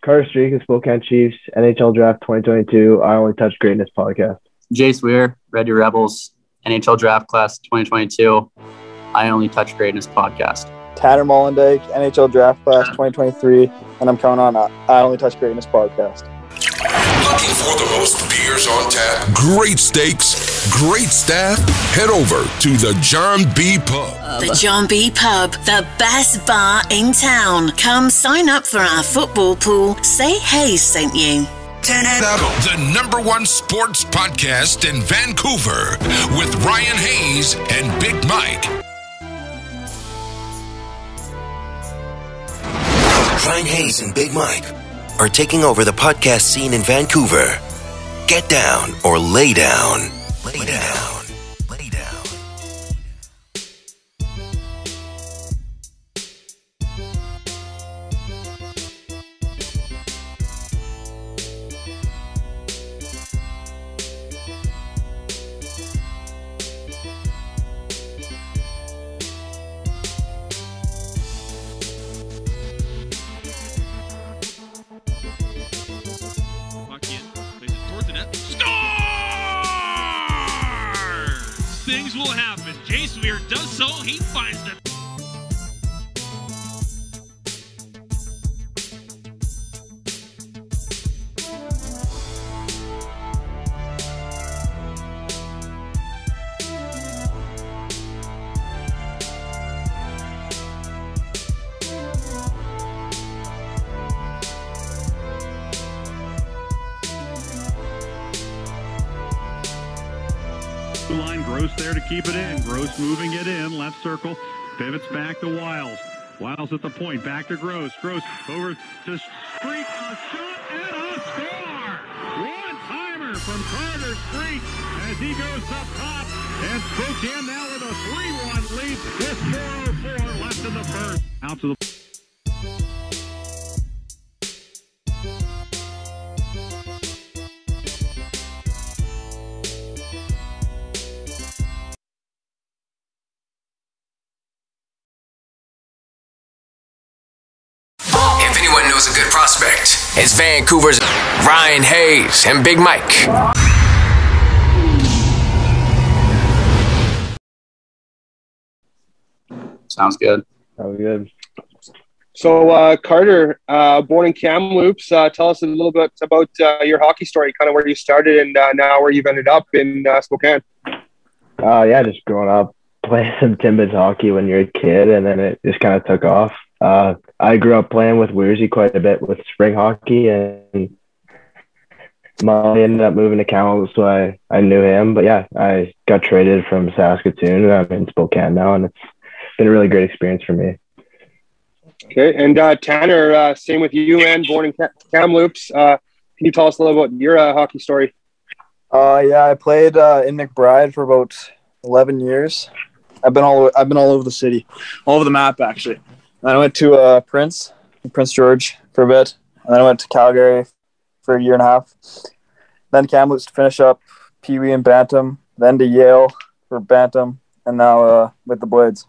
Carter Streek of Spokane Chiefs, NHL Draft 2022, I Only Touch Greatness podcast. Jace Weir, Red Deer Rebels, NHL Draft Class 2022, I Only Touch Greatness podcast. Tanner Molendyk, NHL Draft Class 2023, and I'm coming on I Only Touch Greatness podcast. Looking for the most beers on tap, great steaks, great staff? Head over to the John B. Pub. The John B. Pub, the best bar in town. Come sign up for our football pool. Say hey, sent you. The #1 sports podcast in Vancouver with Ryan Hayes and Big Mike. Ryan Hayes and Big Mike are taking over the podcast scene in Vancouver. Get down or lay down. Lay down. Lay down. Things will happen. Jace Weir does so. He finds the line. Gross there to keep it in. Gross moving it in. Left circle. Pivots back to Wiles. Wiles at the point. Back to Gross. Gross over to Streek. A shot and a score! One-timer from Carter Streek as he goes up top. And Spokane now with a 3-1 lead with 4:04 left in the first. Out to the... knows a good prospect. It's Vancouver's Ryan Hayes and Big Mike. Sounds good. Sounds good. So, Carter, born in Kamloops, tell us a little bit about your hockey story, kind of where you started and now where you've ended up in Spokane. Yeah, just growing up playing some Timbits hockey when you're a kid, and then it just kind of took off. I grew up playing with Weirzy quite a bit with spring hockey, and Mom ended up moving to Kamloops, so I knew him. But yeah, I got traded from Saskatoon, and I'm in Spokane now, and it's been a really great experience for me. Okay, and Tanner, same with you, man, born in Kamloops. Can you tell us a little about your hockey story? Yeah, I played in McBride for about 11 years. I've been all over the city, all over the map actually. Then I went to Prince George for a bit, and then I went to Calgary for a year and a half. Then Kamloops to finish up Pee Wee and Bantam, then to Yale for Bantam, and now with the Blades.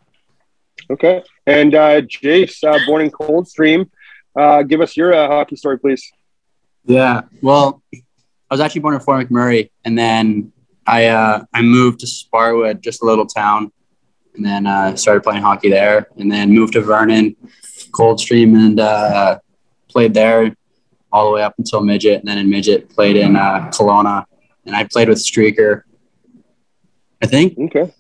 Okay, and Jace, born in Coldstream, give us your hockey story, please. Yeah, well, I was actually born in Fort McMurray, and then I moved to Sparwood, just a little town. And then started playing hockey there, and then moved to Vernon, Coldstream, and played there all the way up until midget. And then in midget, played in Kelowna, and I played with Streaker, I think. Okay.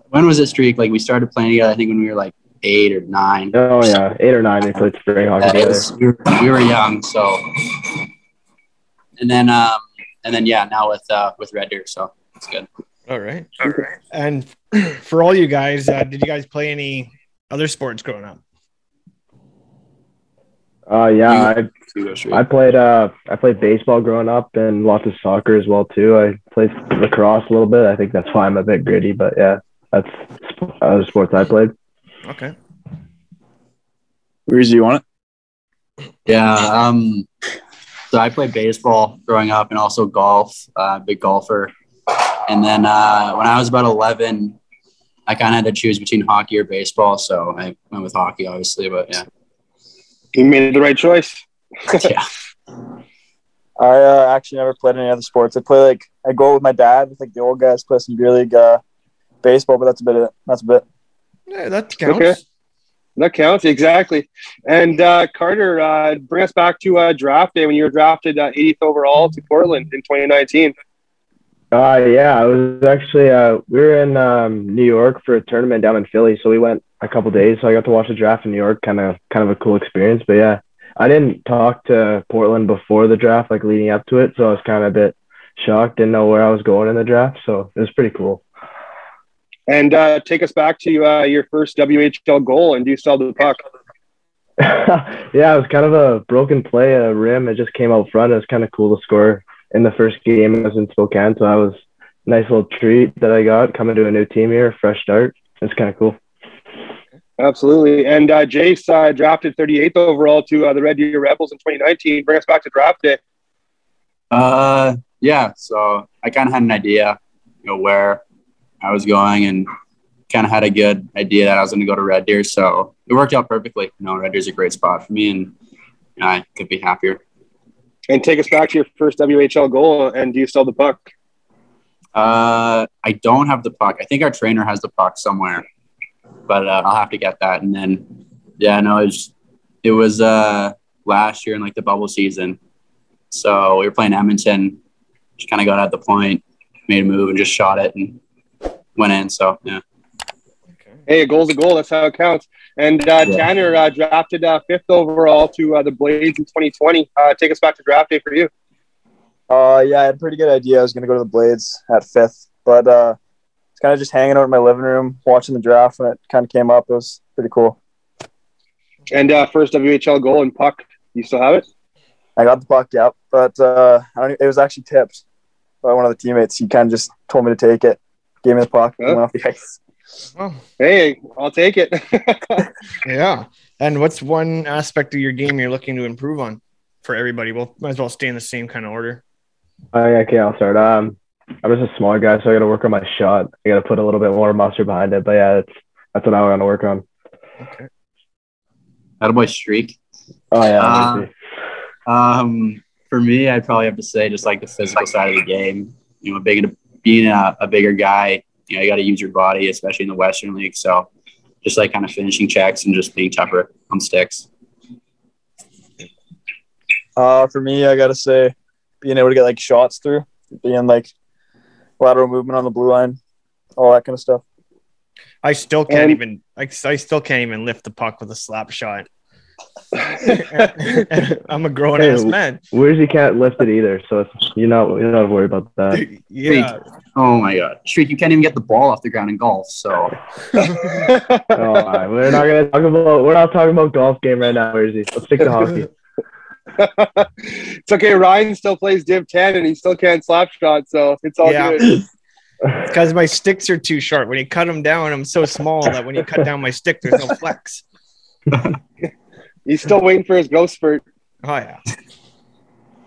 When was it Streek? Like, we started playing together, I think, when we were like 8 or 9. Oh, yeah, 8 or 9. We played spring hockey together. We were young, so. And then yeah, now with Red Deer, so it's good. All right. And for all you guys, did you guys play any other sports growing up? Yeah, I played baseball growing up and lots of soccer as well too. I played lacrosse a little bit. I think that's why I'm a bit gritty, but yeah, that's other sports I played. Okay. Where's you want it? Yeah. So I played baseball growing up and also golf. Big golfer. And then when I was about 11, I kind of had to choose between hockey or baseball. So I went with hockey, obviously, but yeah. You made the right choice. Yeah. I actually never played any other sports. I go with my dad with like the old guys, play some beer league baseball, but that's about it. Yeah, that counts. Okay. That counts, exactly. And Carter, bring us back to draft day when you were drafted 80th overall to Portland in 2019. Yeah, I was actually we were in New York for a tournament down in Philly, so we went a couple days. So I got to watch the draft in New York, kind of a cool experience. But yeah, I didn't talk to Portland before the draft, like leading up to it, so I was kind of a bit shocked, didn't know where I was going in the draft, so it was pretty cool. And take us back to your first WHL goal, and do you still have the puck? Yeah, it was kind of a broken play, a rim. It just came out front. It was kind of cool to score in the first game. I was in Spokane, so that was a nice little treat that I got coming to a new team here, fresh start. It's kind of cool. Absolutely. And Jace drafted 38th overall to the Red Deer Rebels in 2019. Bring us back to draft day. Yeah, so I kind of had an idea, where I was going, and kind of had a good idea that I was going to go to Red Deer. So it worked out perfectly. Red Deer's a great spot for me, and I could be happier. And take us back to your first WHL goal, and do you still have the puck? I don't have the puck. I think our trainer has the puck somewhere, but I'll have to get that. And then, it was last year in like the bubble season. So we were playing Edmonton, just kind of got at the point, made a move and just shot it and went in. So, yeah. Hey, a goal's a goal. That's how it counts. And Tanner drafted 5th overall to the Blades in 2020. Take us back to draft day for you. Yeah, I had a pretty good idea. I was going to go to the Blades at 5th, but it's kind of just hanging out in my living room, watching the draft when it kind of came up. It was pretty cool. And first WHL goal and puck. You still have it? I got the puck, yep. But it was actually tipped by one of the teammates. He kind of just told me to take it, gave me the puck, and went off the ice. Oh. Hey, I'll take it. Yeah. And what's one aspect of your game you're looking to improve on for everybody? Well, might as well stay in the same kind of order. Okay, I'll start. I'm just a smaller guy, so I got to work on my shot. I got to put a little bit more muscle behind it. But yeah, that's what I want to work on. Okay. Attaboy Streek. Oh yeah. For me, I'd probably have to say just like the physical side of the game. Being a bigger guy, you got to use your body, especially in the Western League. So just like kind of finishing checks and just being tougher on sticks. For me, I got to say being able to get like shots through, being like lateral movement on the blue line, all that kind of stuff. I still can't even lift the puck with a slap shot. I'm a grown ass man. Where's can't lift it either, so you don't worry about that. Yeah. Oh my God, Streek, you can't even get the ball off the ground in golf. So we're not talking about golf game right now, Where's Let's stick to hockey. It's okay. Ryan still plays Div 10 and he still can't slap shot, so it's all good. Because my sticks are too short. When you cut them down, I'm so small that when you cut down my stick, there's no flex. He's still waiting for his growth spurt. Oh yeah,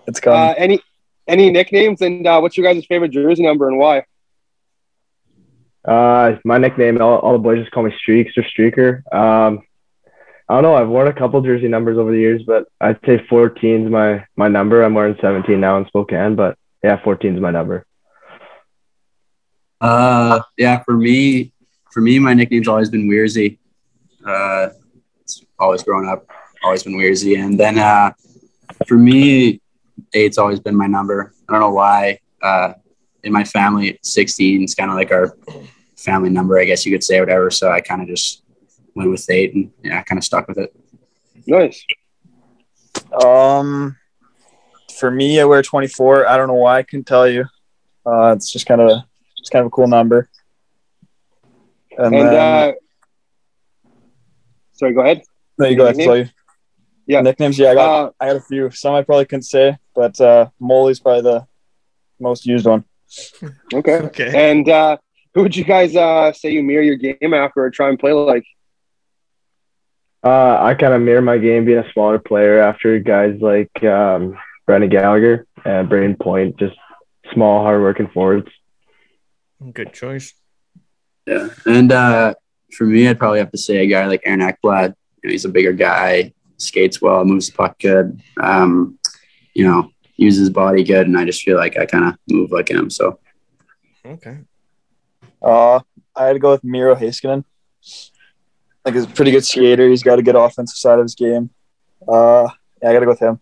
it's coming. Any nicknames, and what's your guys' favorite jersey number and why? My nickname, all the boys just call me Streaks or Streaker. I don't know. I've worn a couple jersey numbers over the years, but I'd say 14 is my number. I'm wearing 17 now in Spokane, but yeah, 14 is my number. Yeah, for me, my nickname's always been Weirsy. It's always grown up, always been Weirsy. And then for me, 8's always been my number. I don't know why. In my family, 16 is kind of like our family number, I guess you could say, whatever. So I kind of just went with 8 and I kind of stuck with it. Nice. For me, I wear 24. I don't know why. I couldn't tell you. It's just kind of a cool number. And then, sorry, go ahead. No, you go ahead. Tell you. Yeah. Nicknames. Yeah, I got a few. Some I probably couldn't say, but Molly's probably the most used one. Okay. And who would you guys say you mirror your game after or try and play like? I kind of mirror my game being a smaller player after guys like Brendan Gallagher and Braden Point, just small, hardworking forwards. Good choice. Yeah. And for me, I'd probably have to say a guy like Aaron Ekblad. He's a bigger guy, skates well, moves the puck good, uses his body good, and I just feel like I kind of move like him. So, okay. I had to go with Miro Heiskanen. Like, he's a pretty good skater. He's got a good offensive side of his game. I got to go with him.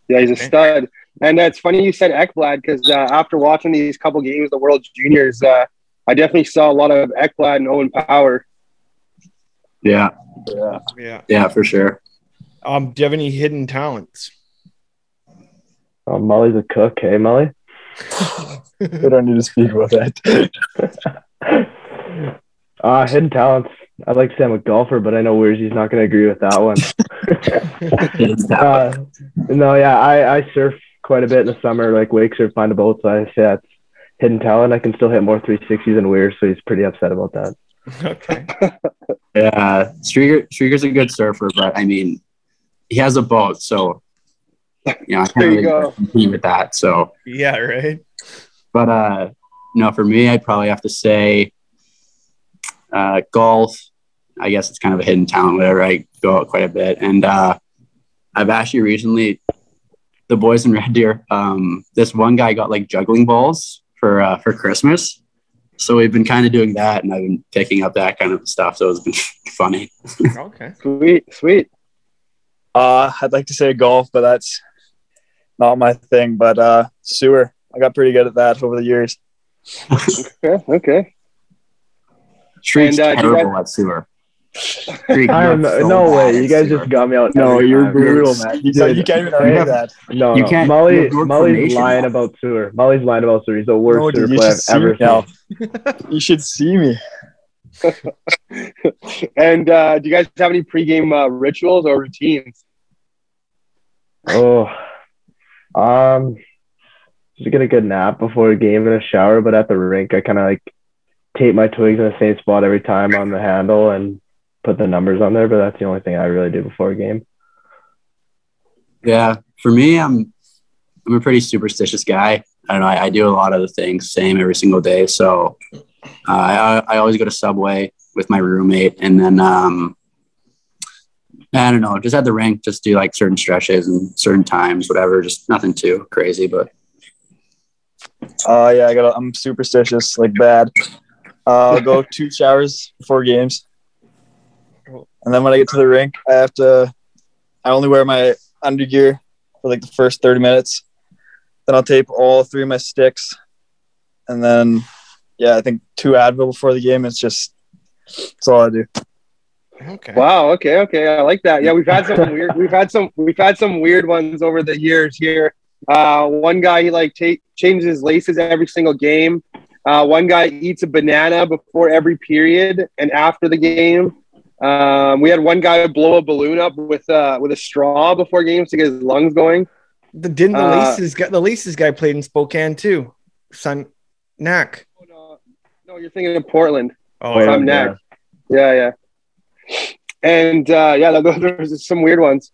Yeah, he's a stud. And it's funny you said Ekblad because after watching these couple games of the World Juniors, I definitely saw a lot of Ekblad and Owen Power. Yeah, for sure. Do you have any hidden talents? Molly's a cook. Hey, Molly? We don't need to speak about that. Hidden talents. I'd like to say I'm a golfer, but I know Weirsy's not going to agree with that one. I surf quite a bit in the summer, like wake surf, find a boat. So I say that's hidden talent. I can still hit more 360s than Weir, so he's pretty upset about that. Okay. Yeah, Streeker's a good surfer, but I mean, he has a boat, so I can't really compete with that. So yeah, right. But no, for me, I'd probably have to say golf. I guess it's kind of a hidden talent, whatever. I go out quite a bit, and I've actually recently, the boys in Red Deer, this one guy got like juggling balls for Christmas. So we've been kind of doing that, and I've been picking up that kind of stuff. So it's been funny. Okay. Sweet. I'd like to say golf, but that's not my thing. But sewer, I got pretty good at that over the years. Okay. Streek's terrible at sewer. No way. You guys just got me out. No, you're brutal, man. You can't even say that. No, you can't. Molly's lying about sewer. Molly's lying about sewer. He's the worst sewer player I've ever seen. You should see me. And do you guys have any pregame rituals or routines? Just get a good nap before a game and a shower. But at the rink, I kind of like tape my twigs in the same spot every time on the handle and put the numbers on there. But that's the only thing I really do before a game. Yeah, for me, I'm a pretty superstitious guy. I don't know. I do a lot of the things same every single day. So I always go to Subway with my roommate, and then I don't know, just at the rink, just do like certain stretches and certain times, whatever. Just nothing too crazy, but. I'm superstitious, like bad. I'll go 2 showers before games. And then when I get to the rink, I only wear my undergear for like the first 30 minutes. Then I'll tape all 3 of my sticks. And then, I think 2 Advil before the game. That's all I do. Okay. Wow. Okay. I like that. Yeah, we've had some weird ones over the years here. One guy, he changes his laces every single game. One guy eats a banana before every period and after the game. We had one guy blow a balloon up with a straw before games to get his lungs going. Didn't the Laces guy played in Spokane too? Son Knack. No, you're thinking of Portland. Oh, Sam Knack. Yeah. And there's some weird ones.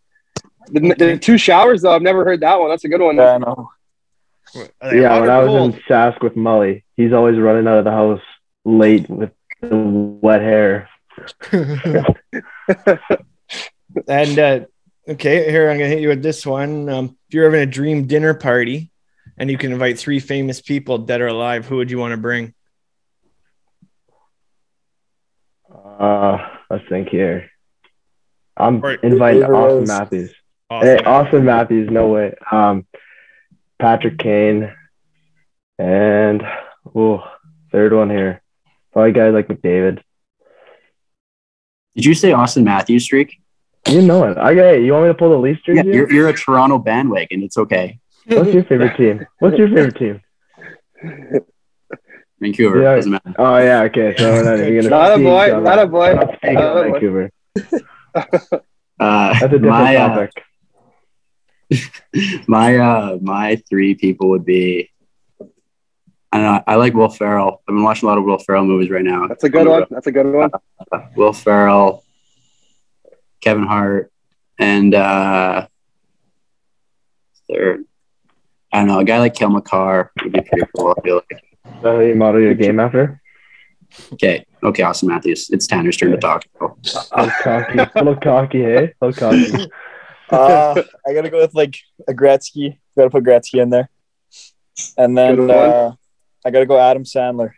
The 2 showers though, I've never heard that one. That's a good one. Yeah, I know. Yeah, when I was in Sask with Mully, he's always running out of the house late with the wet hair. And okay, here I'm gonna hit you with this one. If you're having a dream dinner party and you can invite 3 famous people, dead or alive, who would you want to bring? Let's think here. I'm inviting Austin Matthews. Austin Matthews, no way. Patrick Kane, and third one here. Probably guys like McDavid. Did you say Austin Matthews, Streek? You know it. Okay, you want me to pull the Leafs jersey? Yeah, you're a Toronto bandwagon. It's okay. What's your favorite team? Vancouver. Yeah. Doesn't matter. Oh yeah, okay. So we're not even gonna not a boy. Vancouver. That's a different topic. My 3 people would be. I don't know. I like Will Ferrell. I've been watching a lot of Will Ferrell movies right now. That's a good one. Will Ferrell, Kevin Hart, and third, I don't know, a guy like Kel McCarr would be pretty cool. I feel like. So you model your game after? Okay, Austin Matthews. It's Tanner's turn to talk. A little cocky, hey? A little cocky. I gotta go with like a Gretzky. Gotta put Gretzky in there, and then I gotta go Adam Sandler.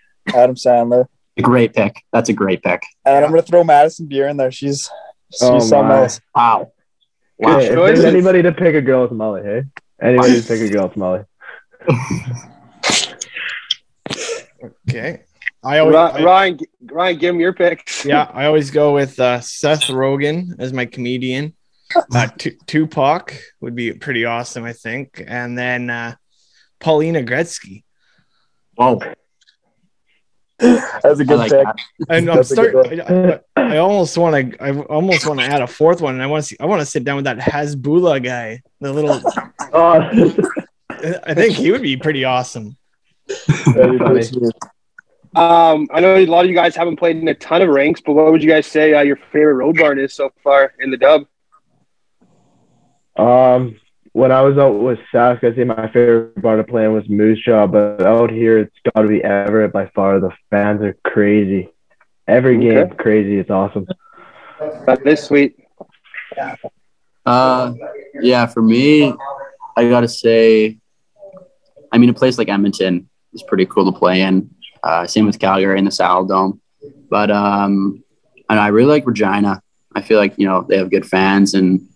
Great pick. That's a great pick. And I'm gonna throw Madison Beer in there. She's something else. Wow. Hey, if there's anybody to pick a girl with Molly, hey? Anybody to pick a girl with Molly. Okay. Ryan, give him your picks. Yeah, I always go with Seth Rogen as my comedian. Tupac would be pretty awesome, I think. And then Paulina Gretzky. Whoa. That's a good pick. And I'm starting. I almost want to add a fourth one. And I want to sit down with that Hasbulla guy. The little. I think he would be pretty awesome. I know a lot of you guys haven't played in a ton of ranks, but what would you guys say your favorite road barn is so far in the dub? When I was out with Sask, I'd say my favorite bar to play in was Moose Jaw, but out here it's got to be Everett by far. The fans are crazy. Every game, crazy. It's awesome. That is sweet. Yeah, for me, I got to say, I mean, a place like Edmonton is pretty cool to play in. Same with Calgary and the Saddle Dome. But and I really like Regina. I feel like, they have good fans, and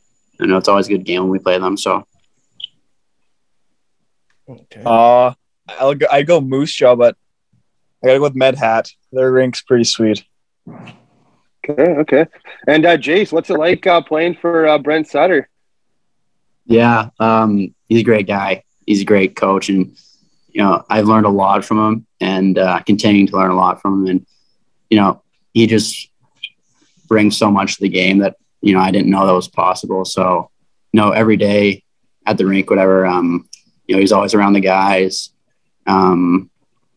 I know it's always a good game when we play them. So, okay. I go Moose Jaw, but I gotta go with Med Hat. Their rink's pretty sweet. Okay. And Jace, what's it like playing for Brent Sutter? Yeah, he's a great guy. He's a great coach, and I've learned a lot from him, and continuing to learn a lot from him. And he just brings so much to the game that I didn't know that was possible. So, every day at the rink, whatever, he's always around the guys.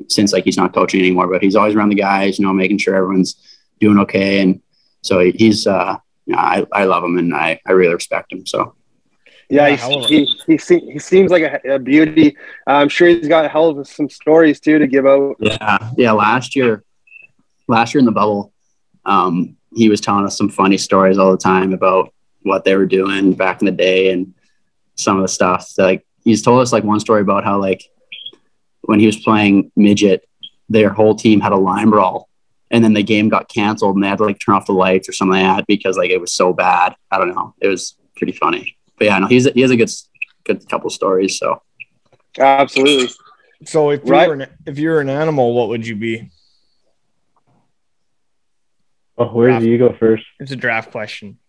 Since he's not coaching anymore, but he's always around the guys, making sure everyone's doing okay. And so he's, I love him, and I really respect him. So. Yeah, he seems like a beauty. I'm sure he's got a hell of some stories too to give out. Yeah. Last year in the bubble, he was telling us some funny stories all the time about what they were doing back in the day and some of the stuff. He's told us one story about how when he was playing midget, their whole team had a line brawl, and then the game got canceled, and they had to turn off the lights or something like that because it was so bad. I don't know. It was pretty funny. But yeah, no, he has a good couple stories. So absolutely. So if you were an animal, what would you be? Oh, where do you go first? It's a draft question.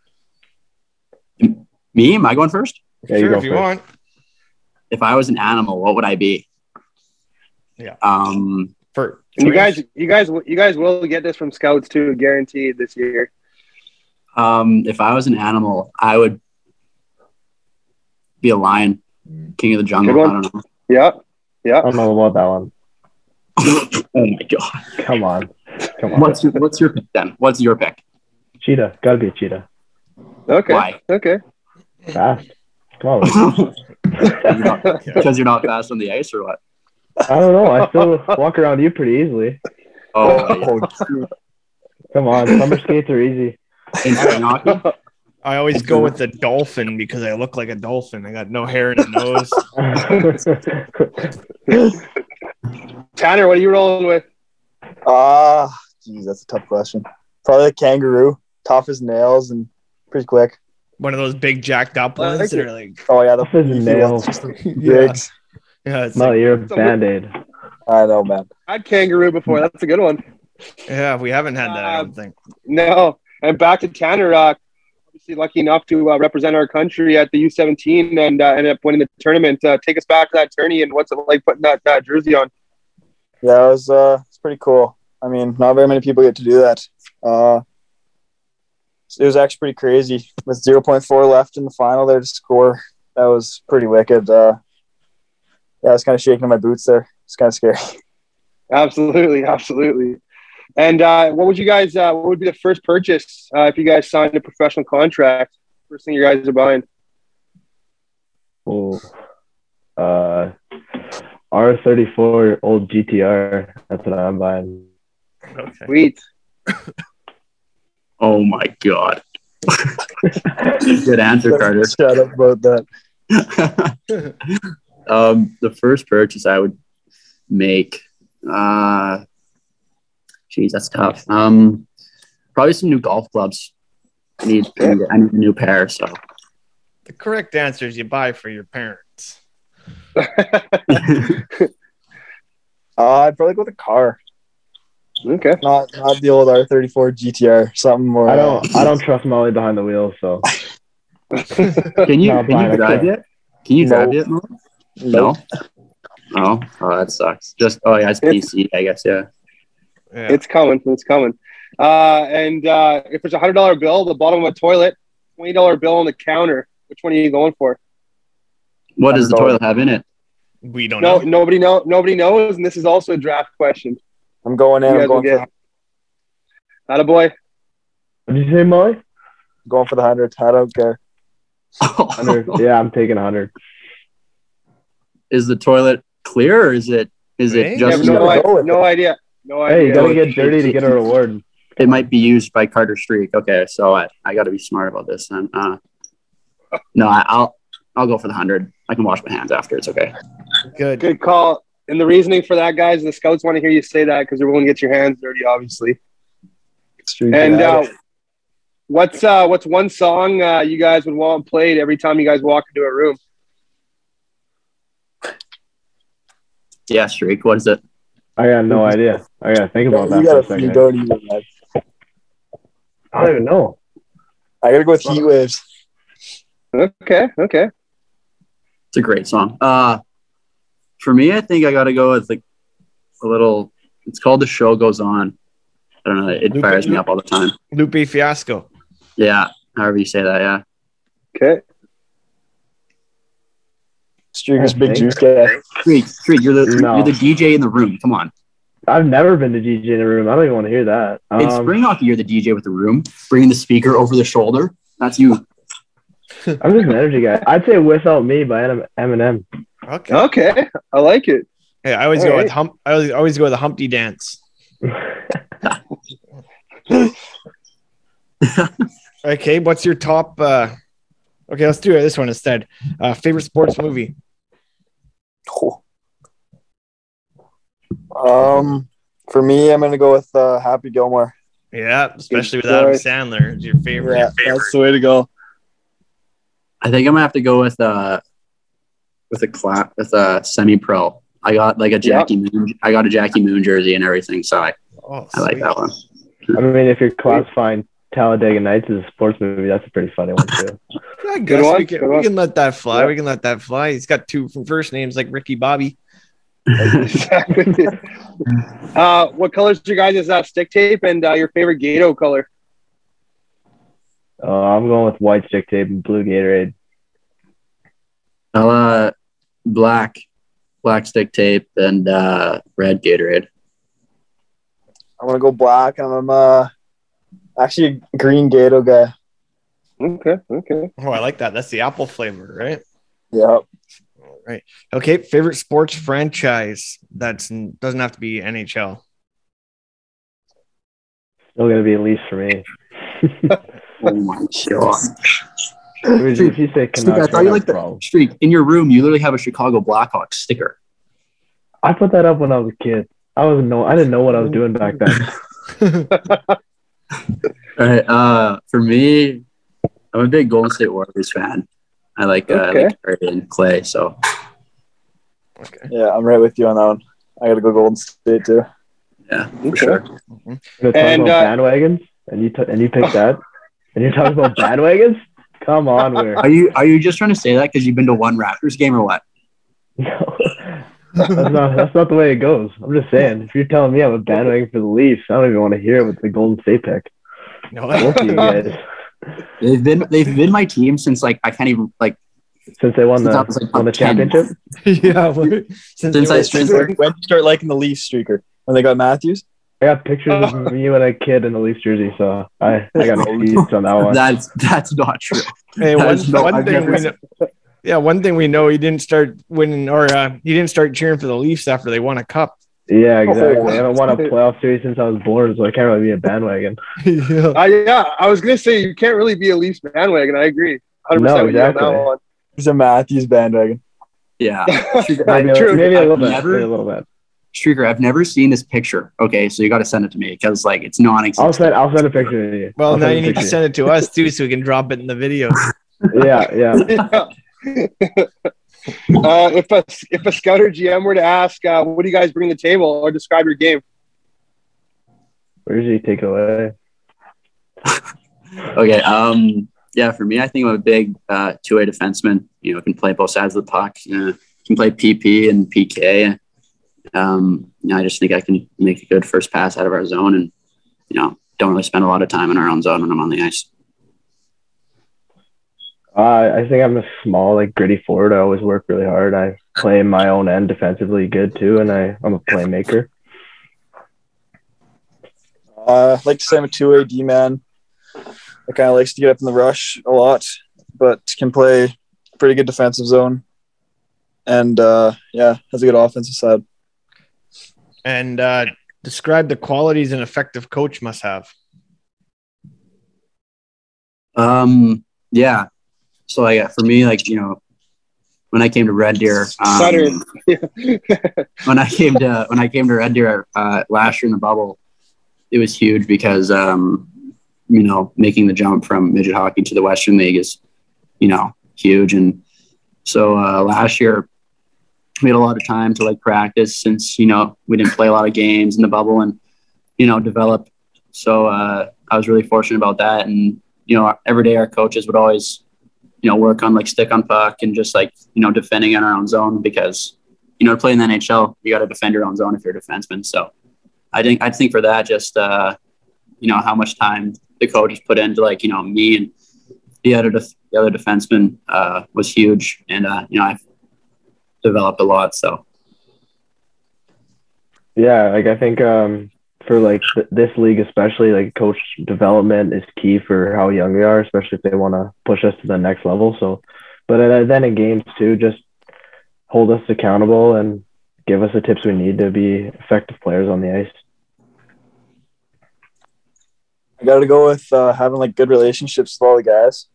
Me? Am I going first? Yeah, sure, if you want. If I was an animal, what would I be? Yeah. You guys will get this from scouts too, guaranteed this year. If I was an animal, I would be a lion, king of the jungle. I don't know. Yeah. I don't know about that one. Oh my god! Come on. What's your pick then? What's your pick? Cheetah. Gotta be a cheetah. Okay. Why? Okay. Fast. Come on. Because you're not fast on the ice, or what? I don't know. I still walk around you pretty easily. Oh, come on. Summer skates are easy. I always go with the dolphin because I look like a dolphin. I got no hair in the nose. Tanner, what are you rolling with? Geez, that's a tough question. Probably a kangaroo, tough as nails and pretty quick. One of those big jacked up ones that are oh yeah, the nails. Bigs. Yeah, it's you're a Band-Aid. I know, man. I had kangaroo before. That's a good one. Yeah, we haven't had that. I don't think. No. And back to Tanner. Obviously, lucky enough to represent our country at the U17 and ended up winning the tournament. Take us back to that tourney and what's it like putting that jersey on? Yeah, it's pretty cool. I mean, not very many people get to do that. It was actually pretty crazy with 0.4 left in the final there to score. That was pretty wicked. I was kind of shaking in my boots there. It's kind of scary. Absolutely. And what would be the first purchase if you guys signed a professional contract? First thing you guys are buying? Oh, R34 old GTR. That's what I'm buying. Okay. Sweet. Oh my god. Good answer, Carter. Shut up about that. The first purchase I would make, geez, that's tough. Probably some new golf clubs. I need a new pair. So The correct answer is you buy for your parents. I'd probably go with a car. Okay. Not the old R34 GTR. Something more. I don't trust Molly behind the wheel, so can you drive yet? Can you drive yet? No. Oh, that sucks. Just it's PC, I guess. Yeah. It's coming. It's coming. And if there's $100 bill, the bottom of a toilet, $20 bill on the counter, which one are you going for? What does the toilet have in it? We don't know. Nobody knows, and this is also a draft question. I'm going in. I'm going for Attaboy. What did you say, Molly? going for the 100. I don't care. 100. Yeah, I'm taking 100. Is the toilet clear, or is it just no idea? Hey, you gotta get dirty to get a reward. It might be used by Carter Streek. Okay, so I got to be smart about this then. No, I'll go for the 100. I can wash my hands after. It's okay. Good call. And the reasoning for that, guys, the scouts want to hear you say that because they're willing to get your hands dirty, obviously. And what's one song you guys would want played every time you guys walk into a room? Yeah, Streek. What is it? I got no idea. I gotta think about that for a second. You don't even know. I don't even know. I gotta go with Heat Waves. Okay. It's a great song. For me, I think I got to go with like a little. It's called "The Show Goes On." I don't know. It fires me up all the time. Lupe Fiasco. Yeah, however you say that. Yeah. Okay. Streaker's big juice guy. Streek, you're the DJ in the room. Come on. I've never been to DJ in a room. I don't even want to hear that. In spring hockey, you're the DJ with the room, bringing the speaker over the shoulder. That's you. I'm just an energy guy. I'd say "Without Me" by Eminem. Okay, I like it. Hey, I always go with I always go with the Humpty Dance. Okay, what's your top? Okay, let's do this one instead. Favorite sports movie? For me, I'm gonna go with Happy Gilmore. Yeah, especially with Adam Sandler. Is your favorite? Yeah, that's the way to go. I think I'm gonna have to go with a semi-pro. I got like a Jackie Moon. I got a Jackie Moon jersey and everything, so I like that one. I mean, if you're classifying Talladega Nights as a sports movie, that's a pretty funny one too. I guess we can let that fly. Yeah. We can let that fly. He's got two first names like Ricky Bobby. Exactly. What colors your guys' stick tape and your favorite Gato color? I'm going with white stick tape and blue Gatorade. Black stick tape and red Gatorade. I'm gonna go black, and I'm actually a green Gato guy. Okay. Oh, I like that. That's the apple flavor, right? Yep. All right. Okay. Favorite sports franchise that doesn't have to be NHL. Still gonna be at least for me. Oh my god. If you say Streek, I thought you liked the Streek. In your room, you literally have a Chicago Blackhawks sticker. I put that up when I was a kid. I didn't know what I was doing back then. All right. For me, I'm a big Golden State Warriors fan. I like Curry and Clay. So. Okay. Yeah, I'm right with you on that one. I gotta go Golden State too. Yeah, for sure. Mm-hmm. And about bandwagons, and you picked that, and you're talking about bandwagons. Come on, Weir. Are you just trying to say that because you've been to one Raptors game or what? No, that's not the way it goes. I'm just saying, if you're telling me I'm a bandwagon for the Leafs, I don't even want to hear it with the Golden State pick. No, both of you guys. They've been my team since like I can't even like since they won the championship. Yeah, when you start liking the Leafs, Streaker, when they got Matthews. I got pictures of me when I was a kid in the Leafs jersey, so I got no excuse on that one. That's not true. Hey, one thing we know, he didn't start winning or he didn't start cheering for the Leafs after they won a cup. Yeah, exactly. I haven't won a playoff series since I was born, so I can't really be a bandwagon. Yeah, I was gonna say you can't really be a Leafs bandwagon. I agree, 100% No, with you on exactly. that one. He's a Matthews bandwagon. Yeah. True. Maybe a little bit. Streaker, I've never seen this picture. Okay, so you got to send it to me because like it's non-existent. I'll send a picture to you. Well, now you need to send it to us too, so we can drop it in the video. Yeah. If a scout or GM were to ask, what do you guys bring to the table, or describe your game? Where does he take it away? Okay. Yeah, for me, I think I'm a big two-way defenseman. You know, can play both sides of the puck. Can play PP and PK. I just think I can make a good first pass out of our zone, and don't really spend a lot of time in our own zone when I'm on the ice. I think I'm a small, gritty forward. I always work really hard. I play my own end defensively good too, and I'm a playmaker. I like to say I'm a two-way D-man. I kind of likes to get up in the rush a lot, but can play pretty good defensive zone. And, has a good offensive side. And describe the qualities an effective coach must have. Yeah. So, for me, when I came to Red Deer, when I came to Red Deer last year in the bubble, it was huge because making the jump from midget hockey to the Western League is huge. And so last year we had a lot of time to practice since we didn't play a lot of games in the bubble and develop. So I was really fortunate about that. And every day our coaches would always work on stick on puck and just defending in our own zone, because to play in the NHL you got to defend your own zone if you're a defenseman. So I think for that, just how much time the coaches put into me and the other defenseman was huge, and I've developed a lot. So yeah, I think for this league especially, coach development is key for how young we are, especially if they want to push us to the next level. So, but then in games too, just hold us accountable and give us the tips we need to be effective players on the ice. I got to go with having good relationships with all the guys,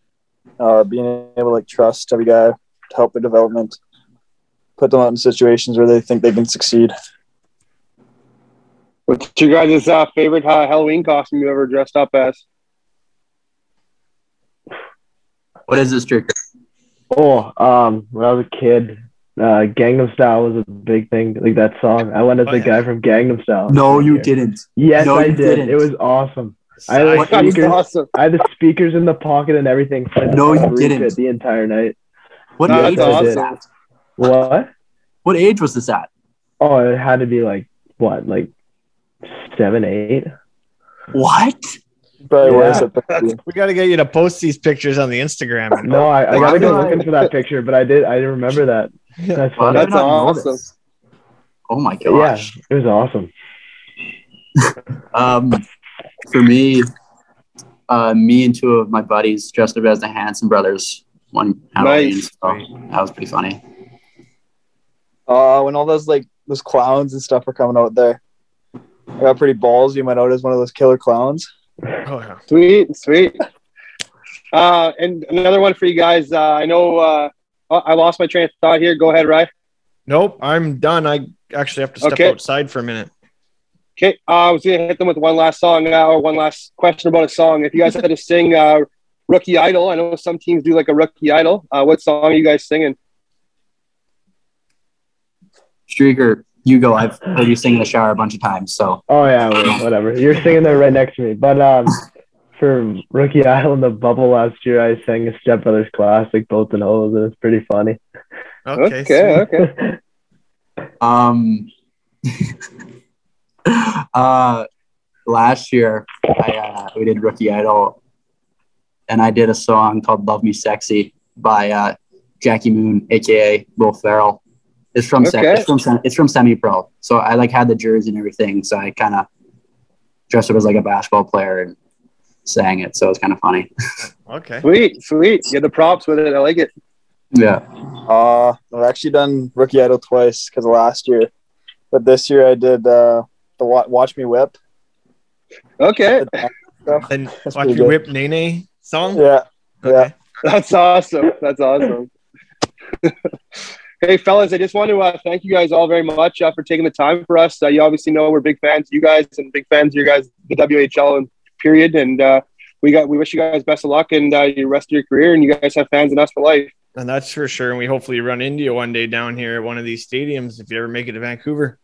being able to trust every guy to help their development, put them out in situations where they think they can succeed. What's your guys' favorite Halloween costume you ever dressed up as? What is this, Streaker? When I was a kid, Gangnam Style was a big thing. That song. I went as the guy from Gangnam Style. No, you didn't. Yes, no, I did. Didn't. It was awesome. I had the speakers in the pocket and everything. No, you didn't. The entire night. What age was this at? What? What age was this at? Oh, it had to be 7, 8. What? We got to get you to post these pictures on the Instagram. No, I got to go looking for that picture, but I didn't remember that. That's funny. That's awesome. Oh my gosh. Yeah, it was awesome. For me, me and two of my buddies dressed up as the Hanson brothers one Halloween. Nice. So that was pretty funny. When all those clowns and stuff are coming out there, I got pretty ballsy. You might out as one of those killer clowns. Oh yeah, sweet. And another one for you guys. I know I lost my train of thought here. Go ahead, Ryan. Nope, I'm done. I actually have to step outside for a minute. Okay, I was going to hit them with one last song or one last question about a song. If you guys had to sing Rookie Idol, I know some teams do a Rookie Idol. What song are you guys singing? Streaker, you go. I've heard you sing in the shower a bunch of times. So. Oh yeah, whatever. You're singing there right next to me. But for Rookie Idol in the bubble last year, I sang a Step Brothers classic, Boats and Hose, and it's pretty funny. Okay. Last year we did Rookie Idol, and I did a song called Love Me Sexy by Jackie Moon, aka Will Ferrell. It's from semi-pro, so I had the jersey and everything, so I kind of dressed up as a basketball player and sang it, so it's kind of funny. Okay, sweet. You had the props with it. I like it. Yeah. I've actually done Rookie Idol twice because last year But this year I did the Watch Me Whip. Okay. And Watch Me Whip Nene song? Yeah. Okay. Yeah. That's awesome. That's awesome. Hey, fellas, I just want to thank you guys all very much for taking the time for us. You obviously know we're big fans of you guys and big fans of your guys, the WHL and period. And we wish you guys best of luck in the rest of your career, and you guys have fans in us for life. And that's for sure. And we hopefully run into you one day down here at one of these stadiums if you ever make it to Vancouver.